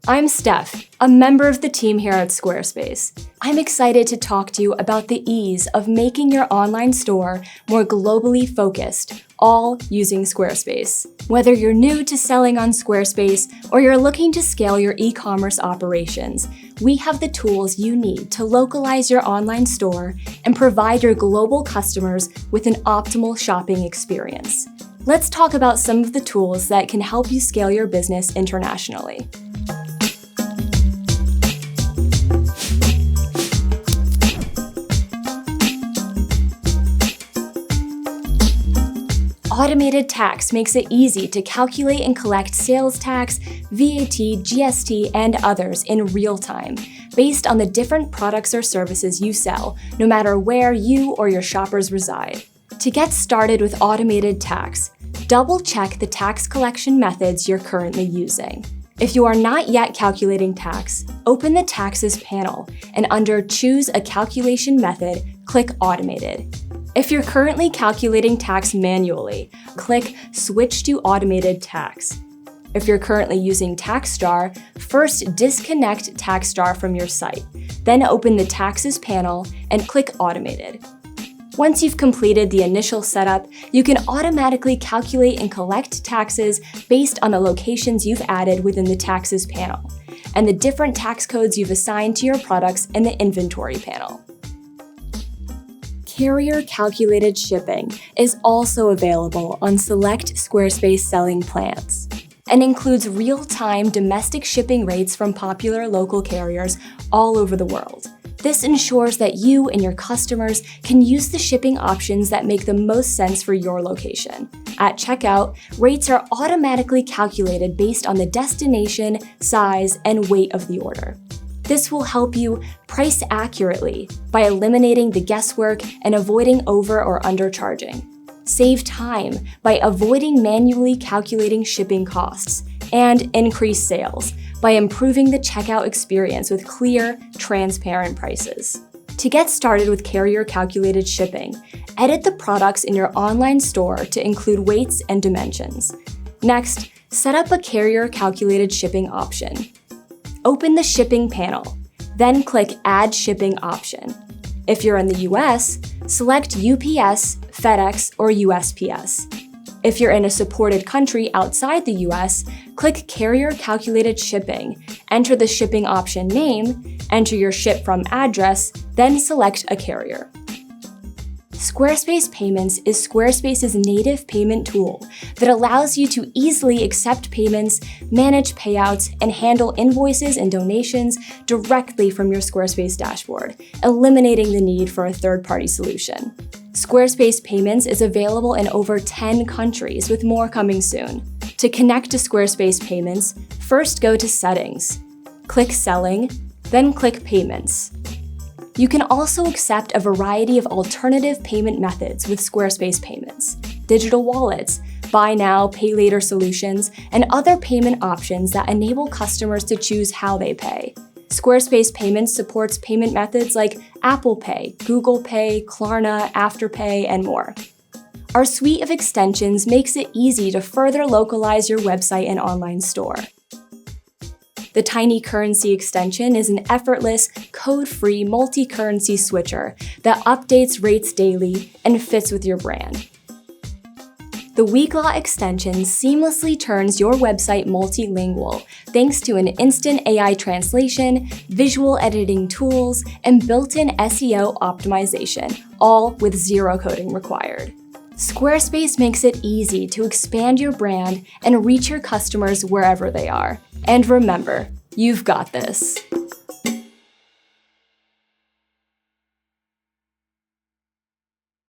I'm Steph, a member of the team here at Squarespace. I'm excited to talk to you about the ease of making your online store more globally focused, all using Squarespace. Whether you're new to selling on Squarespace or you're looking to scale your e-commerce operations, we have the tools you need to localize your online store and provide your global customers with an optimal shopping experience. Let's talk about some of the tools that can help you scale your business internationally. Automated tax makes it easy to calculate and collect sales tax, VAT, GST, and others in real time, based on the different products or services you sell, no matter where you or your shoppers reside. To get started with automated tax, double-check the tax collection methods you're currently using. If you are not yet calculating tax, open the Taxes panel, and under Choose a Calculation Method, click Automated. If you're currently calculating tax manually, click Switch to Automated Tax. If you're currently using TaxStar, first disconnect TaxStar from your site, then open the Taxes panel and click Automated. Once you've completed the initial setup, you can automatically calculate and collect taxes based on the locations you've added within the Taxes panel, and the different tax codes you've assigned to your products in the Inventory panel. Carrier calculated shipping is also available on select Squarespace selling plans and includes real-time domestic shipping rates from popular local carriers all over the world. This ensures that you and your customers can use the shipping options that make the most sense for your location. At checkout, rates are automatically calculated based on the destination, size, and weight of the order. This will help you price accurately by eliminating the guesswork and avoiding over or undercharging. Save time by avoiding manually calculating shipping costs, and increase sales by improving the checkout experience with clear, transparent prices. To get started with carrier calculated shipping, edit the products in your online store to include weights and dimensions. Next, set up a carrier calculated shipping option. Open the Shipping panel, then click Add Shipping option. If you're in the US, select UPS, FedEx, or USPS. If you're in a supported country outside the US, click Carrier Calculated Shipping, enter the shipping option name, enter your ship from address, then select a carrier. Squarespace Payments is Squarespace's native payment tool that allows you to easily accept payments, manage payouts, and handle invoices and donations directly from your Squarespace dashboard, eliminating the need for a third-party solution. Squarespace Payments is available in over 10 countries, with more coming soon. To connect to Squarespace Payments, first go to Settings, click Selling, then click Payments. You can also accept a variety of alternative payment methods with Squarespace Payments, digital wallets, buy now, pay later solutions, and other payment options that enable customers to choose how they pay. Squarespace Payments supports payment methods like Apple Pay, Google Pay, Klarna, Afterpay, and more. Our suite of extensions makes it easy to further localize your website and online store. The Tiny Currency extension is an effortless, code-free multi-currency switcher that updates rates daily and fits with your brand. The Weeklaw extension seamlessly turns your website multilingual thanks to an instant AI translation, visual editing tools, and built-in SEO optimization, all with zero coding required. Squarespace makes it easy to expand your brand and reach your customers wherever they are. And remember, you've got this.